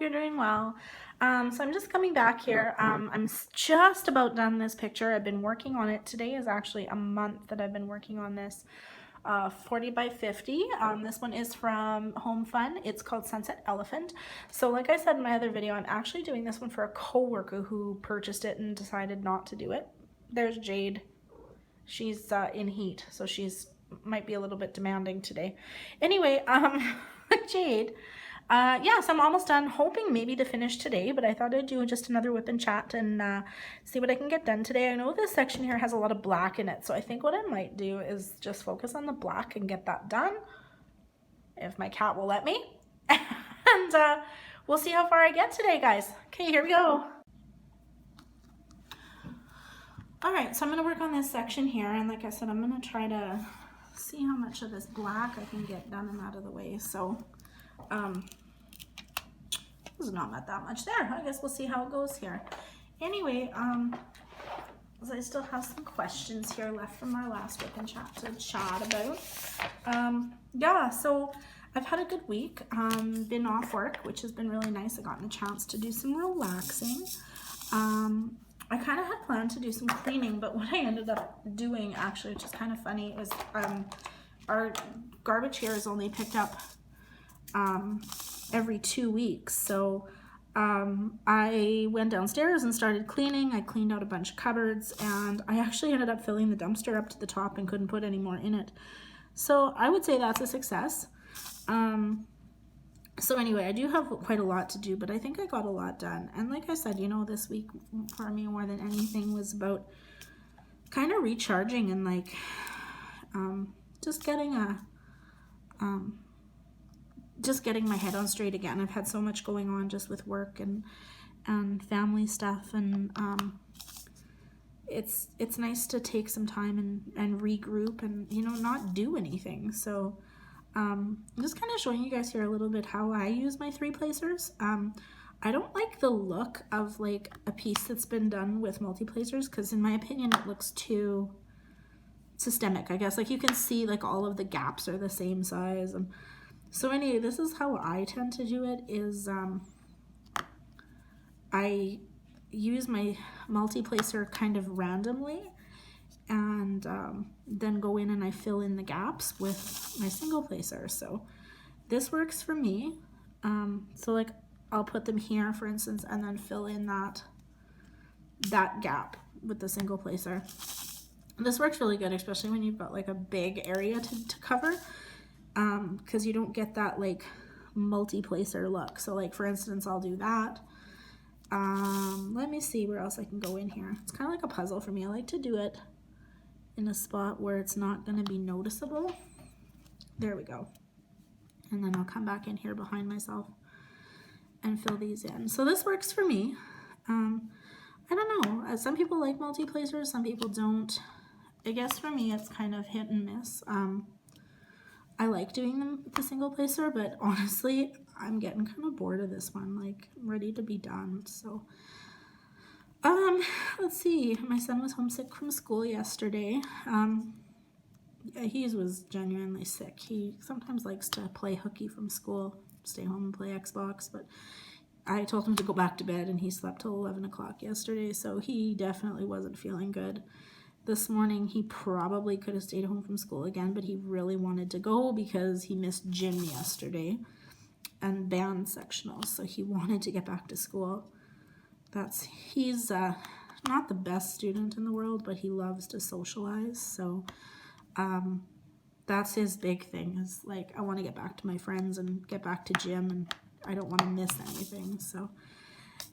you're doing well. So I'm just coming back here. I'm just about done this picture. I've been working on it. Today is actually a month that I've been working on this 40 by 50. This one is from Home Fun. It's called Sunset Elephant. So like I said in my other video, I'm actually doing this one for a coworker who purchased it and decided not to do it. There's Jade. She's in heat, so she's might be a little bit demanding today. Anyway, Jade, yes, I'm almost done, hoping maybe to finish today, but I thought I'd do just another whip and chat and see what I can get done today. I know this section here has a lot of black in it, so I think what I might do is just focus on the black and get that done, if my cat will let me. And we'll see how far I get today, guys. Okay, here we go. All right, so I'm going to work on this section here, and like I said, I'm going to try to see how much of this black I can get done and out of the way. So there's not that much there. I guess we'll see how it goes here. Anyway, so I still have some questions here left from our last whip and chat to chat about. Yeah, so I've had a good week. Been off work, which has been really nice. I've gotten a chance to do some relaxing. I kind of had planned to do some cleaning, but what I ended up doing actually, which is kind of funny, is our garbage here is only picked up every 2 weeks. So I went downstairs and started cleaning. I cleaned out a bunch of cupboards, and I actually ended up filling the dumpster up to the top and couldn't put any more in it. So I would say that's a success. So anyway, I do have quite a lot to do, but I think I got a lot done. And like I said, you know, this week for me more than anything was about kind of recharging and like just getting my head on straight again. I've had so much going on just with work and family stuff, and it's nice to take some time and regroup and, you know, not do anything. So I'm just kind of showing you guys here a little bit how I use my 3-placers. I don't like the look of like a piece that's been done with multi-placers, because in my opinion it looks too systemic, I guess. Like you can see like all of the gaps are the same size. And so anyway, this is how I tend to do it, is I use my multi-placer kind of randomly, and then go in and I fill in the gaps with my single placer. So this works for me. So like I'll put them here, for instance, and then fill in that gap with the single placer. This works really good, especially when you've got like a big area to cover, because you don't get that like multi-placer look. So like for instance, I'll do that. Let me see where else I can go in here. It's kind of like a puzzle for me. I like to do it in a spot where it's not going to be noticeable. There we go. And then I'll come back in here behind myself and fill these in. So this works for me. I don't know. Some people like multi-placers, some people don't. I guess for me it's kind of hit and miss. I like doing them with the single placer, but honestly, I'm getting kind of bored of this one. Like, I'm ready to be done. So let's see. My son was homesick from school yesterday. Yeah, he was genuinely sick. He sometimes likes to play hooky from school, stay home and play Xbox, but I told him to go back to bed, and he slept till 11 o'clock yesterday, so he definitely wasn't feeling good. This morning, he probably could have stayed home from school again, but he really wanted to go because he missed gym yesterday and band sectionals, so he wanted to get back to school. He's not the best student in the world, but he loves to socialize, so that's his big thing, is like, I want to get back to my friends and get back to gym, and I don't want to miss anything. So,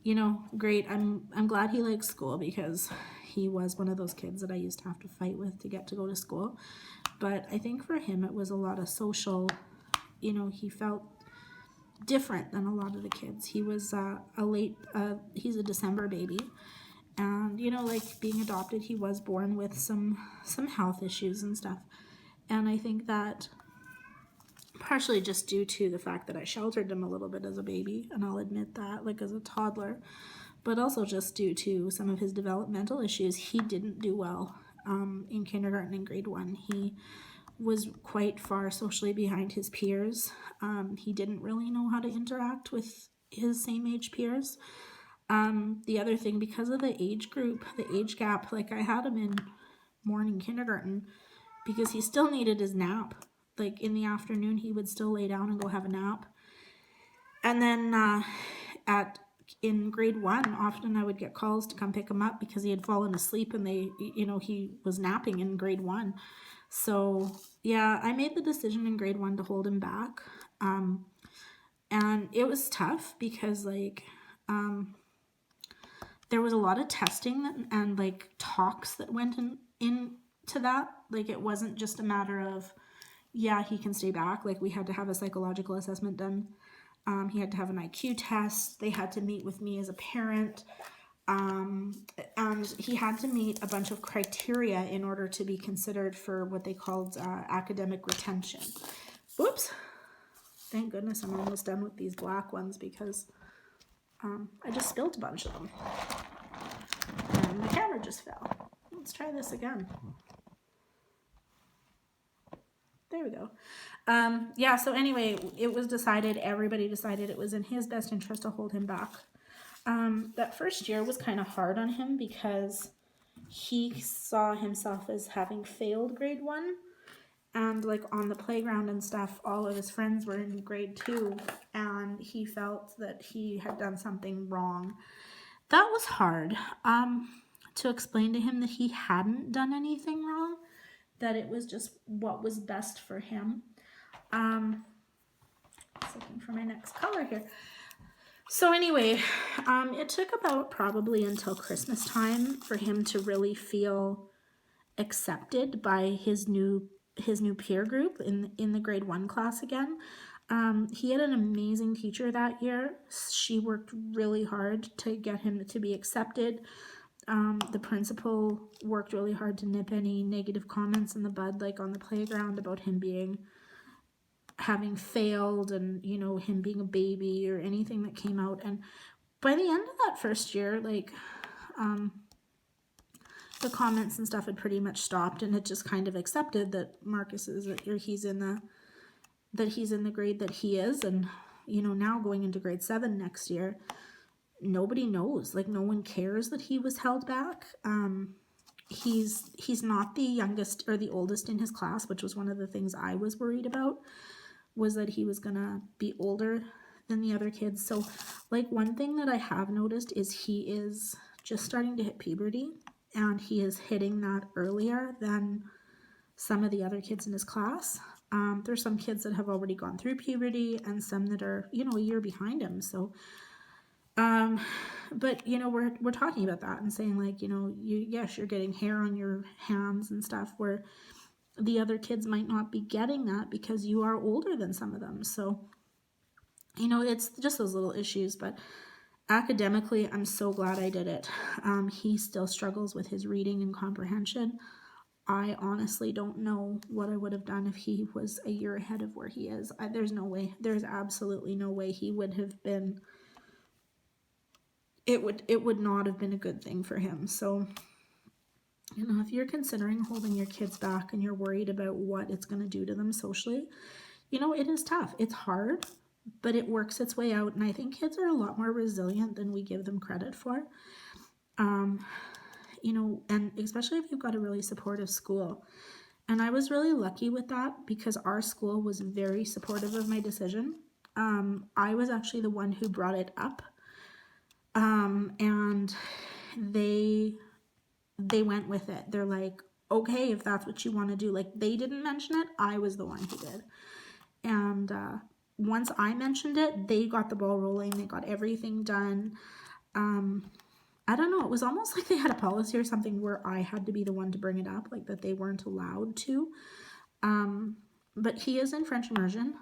you know, great. I'm glad he likes school, because he was one of those kids that I used to have to fight with to get to go to school. But I think for him it was a lot of social, you know, he felt different than a lot of the kids. He was he's a December baby, and you know, like being adopted, he was born with some health issues and stuff, and I think that partially just due to the fact that I sheltered him a little bit as a baby, and I'll admit that, like as a toddler, but also just due to some of his developmental issues. He didn't do well in kindergarten and grade 1. He was quite far socially behind his peers. He didn't really know how to interact with his same age peers. The other thing, because of the age group, the age gap, like I had him in morning kindergarten because he still needed his nap. Like in the afternoon, he would still lay down and go have a nap. And then in grade 1, often I would get calls to come pick him up because he had fallen asleep and he was napping in grade 1. So yeah, I made the decision in grade 1 to hold him back. And it was tough because there was a lot of testing and like talks that went into that. Like it wasn't just a matter of, yeah, he can stay back. Like we had to have a psychological assessment done. He had to have an IQ test. They had to meet with me as a parent. And he had to meet a bunch of criteria in order to be considered for what they called academic retention. Whoops. Thank goodness I'm almost done with these black ones because I just spilled a bunch of them. And the camera just fell. Let's try this again. There we go. Yeah, so anyway, it was decided, everybody decided it was in his best interest to hold him back. That first year was kind of hard on him because he saw himself as having failed grade 1. And like on the playground and stuff, all of his friends were in grade 2, and he felt that he had done something wrong. That was hard to explain to him that he hadn't done anything wrong, that it was just what was best for him. Just looking for my next color here. So anyway, it took about probably until Christmas time for him to really feel accepted by his new peer group in the grade 1 class again. He had an amazing teacher that year. She worked really hard to get him to be accepted. The principal worked really hard to nip any negative comments in the bud, like on the playground about him having failed and him being a baby or anything that came out. And by the end of that first year, like the comments and stuff had pretty much stopped, and it just kind of accepted that Marcus is he's in the grade that he is. And now going into grade 7 next year, nobody knows, like no one cares that he was held back. He's not the youngest or the oldest in his class, which was one of the things I was worried about, was that he was gonna be older than the other kids. So like one thing that I have noticed is he is just starting to hit puberty, and he is hitting that earlier than some of the other kids in his class. There's some kids that have already gone through puberty and some that are a year behind him. So but we're talking about that and saying like, yes, you're getting hair on your hands and stuff, where the other kids might not be getting that because you are older than some of them. So it's just those little issues. But academically, I'm so glad I did it. He still struggles with his reading and comprehension. I honestly don't know what I would have done if he was a year ahead of where he is. There's no way. There's absolutely no way he would have been. It would not have been a good thing for him. So, if you're considering holding your kids back and you're worried about what it's going to do to them socially, it is tough. It's hard, but it works its way out. And I think kids are a lot more resilient than we give them credit for. And especially if you've got a really supportive school. And I was really lucky with that because our school was very supportive of my decision. I was actually the one who brought it up. And they went with it. They're like, okay, if that's what you want to do. Like, they didn't mention it. I was the one who did. And once I mentioned it, they got the ball rolling. They got everything done. I don't know. It was almost like they had a policy or something where I had to be the one to bring it up, like that they weren't allowed to. But he is in French immersion,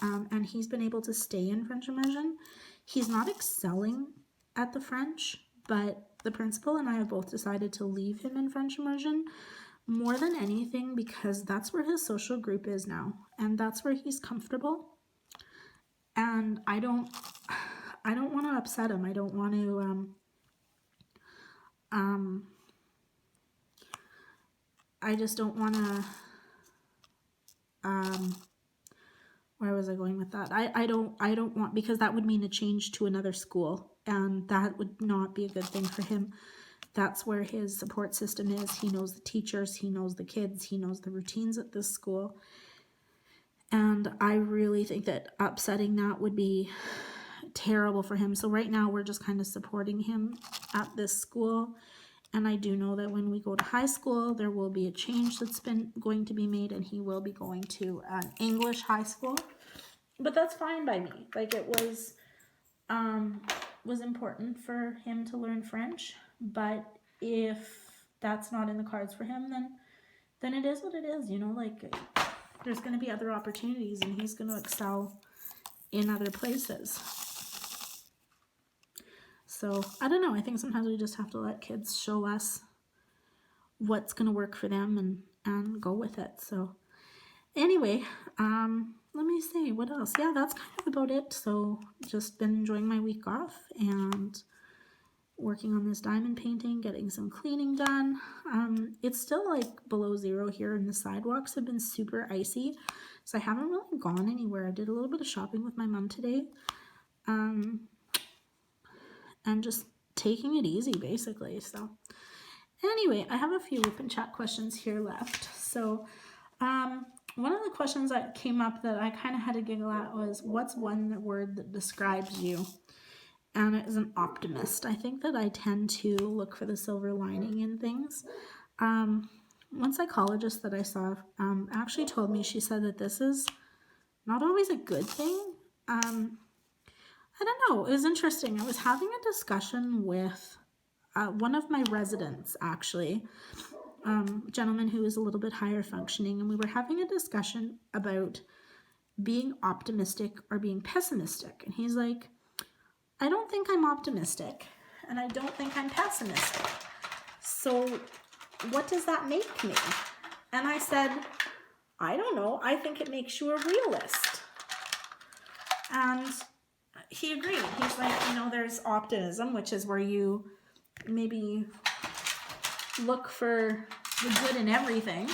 and he's been able to stay in French immersion. He's not excelling at the French, but the principal and I have both decided to leave him in French immersion more than anything because that's where his social group is now, and that's where he's comfortable. And I don't want to upset him. I don't want to I just don't want to where was I going with that? I don't want, because that would mean a change to another school, and that would not be a good thing for him. That's where his support system is. He knows the teachers, he knows the kids, he knows the routines at this school. And I really think that upsetting that would be terrible for him. So right now we're just kind of supporting him at this school. And I do know that when we go to high school, there will be a change that's been going to be made, and he will be going to an English high school. But that's fine by me. Like, it was important for him to learn French. But if that's not in the cards for him, then it is what it is, you know, like, there's going to be other opportunities, and he's going to excel in other places. So, I don't know. I think sometimes we just have to let kids show us what's going to work for them and go with it. So, anyway, let me see. What else? Yeah, that's kind of about it. So, just been enjoying my week off and working on this diamond painting, getting some cleaning done. It's still like below zero here, and the sidewalks have been super icy, so I haven't really gone anywhere. I did a little bit of shopping with my mom today, and just taking it easy basically. So anyway, I have a few WIP and chat questions here left. So one of the questions that came up that I kind of had to giggle at was, what's one word that describes you? And it is an optimist. I think that I tend to look for the silver lining in things. One psychologist that I saw actually told me, she said that this is not always a good thing. I don't know. It was interesting. I was having a discussion with one of my residents, actually, a gentleman who is a little bit higher functioning, and we were having a discussion about being optimistic or being pessimistic. And he's like, I don't think I'm optimistic, and I don't think I'm pessimistic. So what does that make me? And I said, I don't know. I think it makes you a realist. And he agreed. He's like, you know, there's optimism, which is where you maybe look for the good in everything.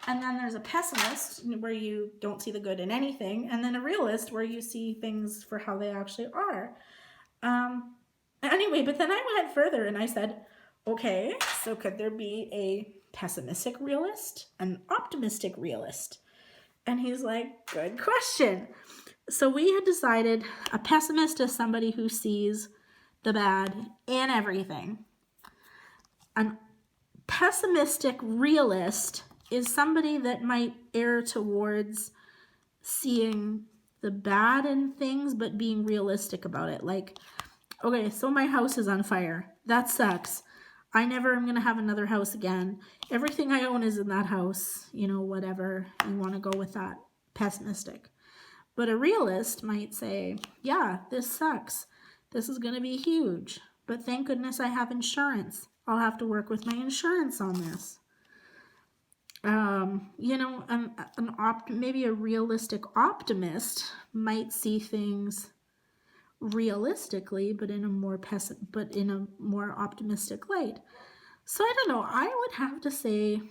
And then there's a pessimist where you don't see the good in anything. And then a realist where you see things for how they actually are. Anyway, but then I went further and I said, okay, so could there be a pessimistic realist, an optimistic realist? And he's like, good question. So we had decided a pessimist is somebody who sees the bad in everything. An pessimistic realist is somebody that might err towards seeing the bad in things, but being realistic about it. Like, okay, so my house is on fire. That sucks. I never am going to have another house again. Everything I own is in that house. You know, whatever you want to go with that. Pessimistic. But a realist might say, yeah, this sucks. This is going to be huge. But thank goodness I have insurance. I'll have to work with my insurance on this. You know, maybe a realistic optimist might see things realistically, but in a more optimistic light. So I don't know. I would have to say,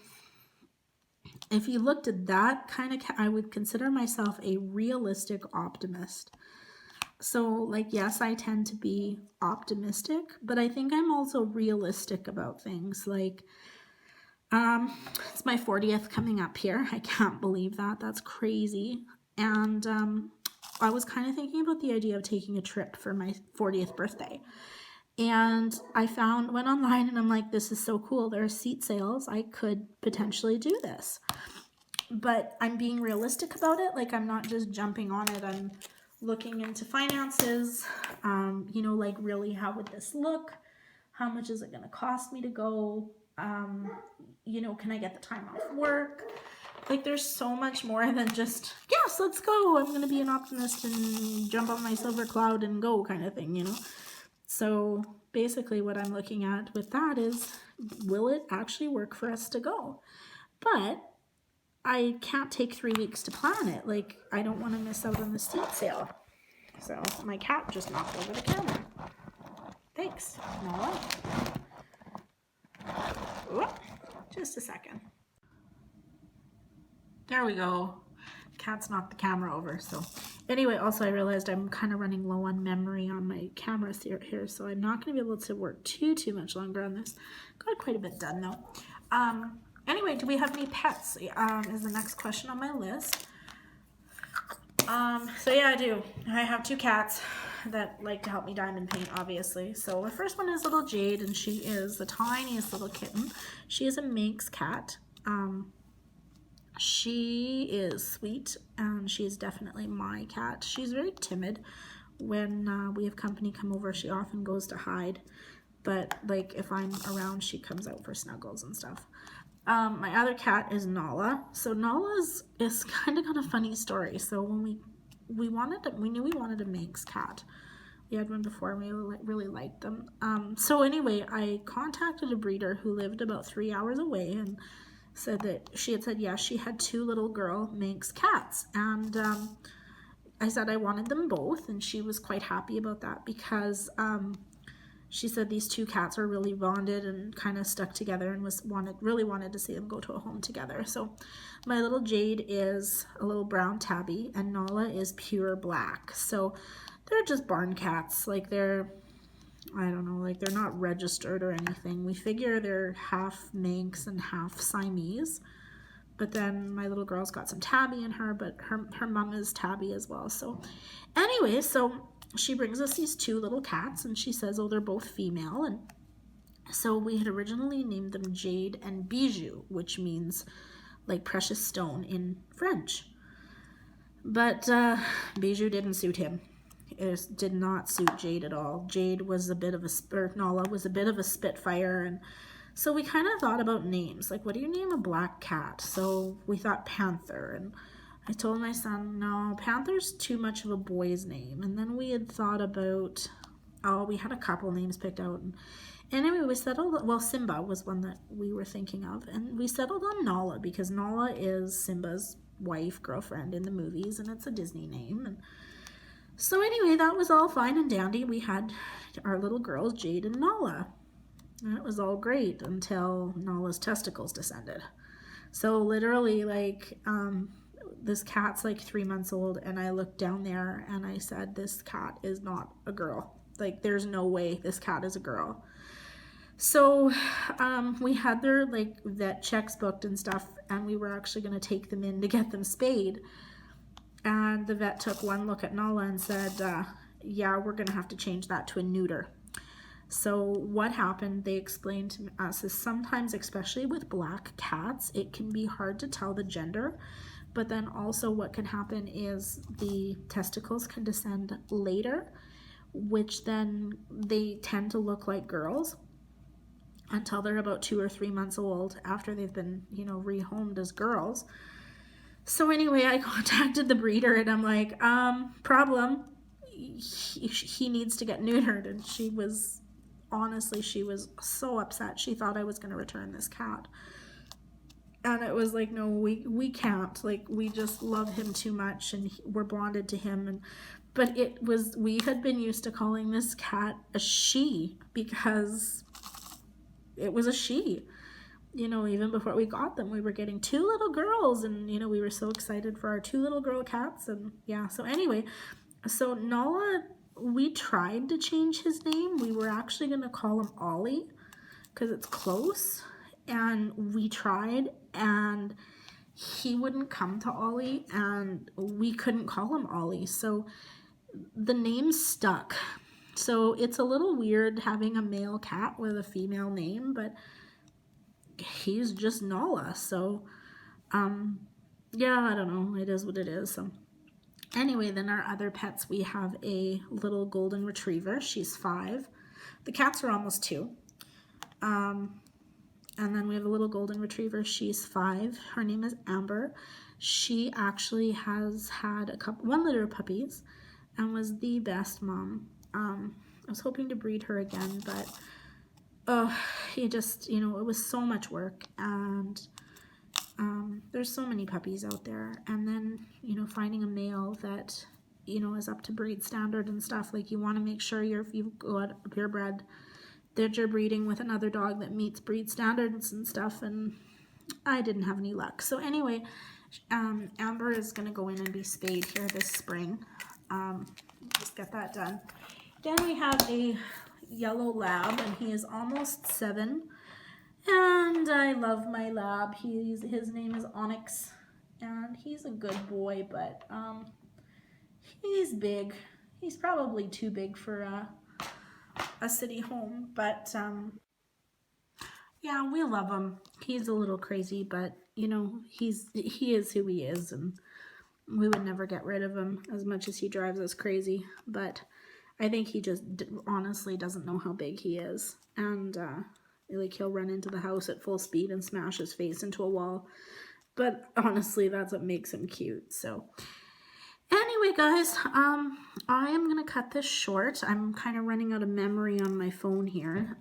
if you looked at that kind of, I would consider myself a realistic optimist. So, like, yes, I tend to be optimistic, but I think I'm also realistic about things. Like, it's my 40th coming up here. I can't believe that. That's crazy. And I was kind of thinking about the idea of taking a trip for my 40th birthday. And I went online and I'm like, this is so cool. There are seat sales. I could potentially do this. But I'm being realistic about it. Like, I'm not just jumping on it. I'm looking into finances. You know, like, really, how would this look? How much is it going to cost me to go? You know, can I get the time off work? Like, there's so much more than just, yes, let's go. I'm going to be an optimist and jump on my silver cloud and go kind of thing, you know? So basically what I'm looking at with that is, will it actually work for us to go? But I can't take 3 weeks to plan it. Like, I don't want to miss out on the seat sale. So my cat just knocked over the camera. Thanks. Noah. Whoop. Just a second. There we go. Cats knocked the camera over. So anyway, also I realized I'm kind of running low on memory on my cameras here, so I'm not going to be able to work too much longer on this. Got quite a bit done though. Anyway, do we have any pets? Is the next question on my list. So yeah, I do. I have 2 cats that like to help me diamond paint, obviously. So the first one is little Jade, and she is the tiniest little kitten. She is a Manx cat. She is sweet, and she is definitely my cat. She's very timid. When we have company come over, she often goes to hide. But like if I'm around, she comes out for snuggles and stuff. My other cat is Nala. So Nala is kind of got a funny story. So when we knew we wanted a Manx cat. We had one before and we really liked them. So anyway, I contacted a breeder who lived about 3 hours away and said that she had said yes, she had 2 little girl Manx cats. And I said I wanted them both, and she was quite happy about that because she said these 2 cats are really bonded and kind of stuck together, and really wanted to see them go to a home together. So my little Jade is a little brown tabby, and Nala is pure black. So they're just barn cats. Like they're, I don't know, like they're not registered or anything. We figure they're half Manx and half Siamese. But then my little girl's got some tabby in her, but her mom is tabby as well. So anyway, so she brings us these 2 little cats, and she says, oh, they're both female. And so we had originally named them Jade and Bijou, which means like precious stone in French. But Bijou didn't suit him. It did not suit Jade at all. Jade was a bit of Nala was a bit of a spitfire, and so we kind of thought about names. Like, what do you name a black cat? So we thought Panther, and I told my son, no, Panther's too much of a boy's name. And then we had thought about, we had a couple names picked out. And anyway, we settled, well, Simba was one that we were thinking of. And we settled on Nala because Nala is Simba's wife, girlfriend in the movies, and it's a Disney name. And so anyway, that was all fine and dandy. We had our little girls, Jade and Nala. And it was all great until Nala's testicles descended. So literally, like, this cat's like 3 months old, and I looked down there and I said, this cat is not a girl. Like, there's no way this cat is a girl. So we had their like vet checks booked and stuff, and we were actually going to take them in to get them spayed. And the vet took one look at Nala and said, yeah, we're going to have to change that to a neuter. So what happened, they explained to us, is sometimes, especially with black cats, it can be hard to tell the gender. But then also what can happen is the testicles can descend later, which then they tend to look like girls until they're about 2 or 3 months old, after they've been, rehomed as girls. So anyway, I contacted the breeder and I'm like, problem, he needs to get neutered. And she was so upset. She thought I was going to return this cat. And it was like, no, we can't. Like, we just love him too much, and we're bonded to him. But we had been used to calling this cat a she because it was a she. Even before we got them, we were getting 2 little girls, and, we were so excited for our 2 little girl cats. And yeah, so anyway, so Nala, we tried to change his name. We were actually going to call him Ollie because it's close. And we tried, and he wouldn't come to Ollie, and we couldn't call him Ollie. So the name stuck. So it's a little weird having a male cat with a female name, but he's just Nala. So, yeah, I don't know. It is what it is. So anyway, then our other pets, we have a little golden retriever. She's 5. The cats are almost 2. And then we have a little golden retriever. She's 5. Her name is Amber. She actually has had 1 litter of puppies and was the best mom. I was hoping to breed her again, but it was so much work, and there's so many puppies out there. And then, finding a male that, is up to breed standard and stuff. Like, you want to make sure if you've got a purebred, that you're breeding with another dog that meets breed standards and stuff, and I didn't have any luck. So anyway, Amber is going to go in and be spayed here this spring. Just get that done. Then we have a yellow lab, and he is almost 7. And I love my lab. His name is Onyx, and he's a good boy, but he's big. He's probably too big for a city home, but yeah, we love him. He's a little crazy, but you know, he is who he is, and we would never get rid of him as much as he drives us crazy. But I think he just honestly doesn't know how big he is, and like he'll run into the house at full speed and smash his face into a wall. But honestly, that's what makes him cute. So anyway, guys, I am gonna cut this short. I'm kind of running out of memory on my phone here.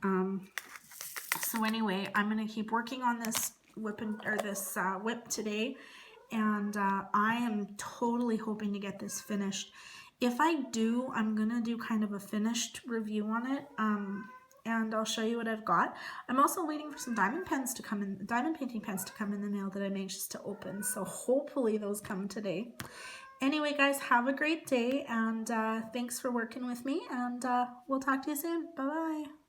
So anyway, I'm gonna keep working on this WIP today, and I am totally hoping to get this finished. If I do, I'm gonna do kind of a finished review on it, and I'll show you what I've got. I'm also waiting for some diamond painting pens to come in the mail that I'm anxious to open. So hopefully those come today. Anyway, guys, have a great day, and thanks for working with me, and we'll talk to you soon. Bye-bye.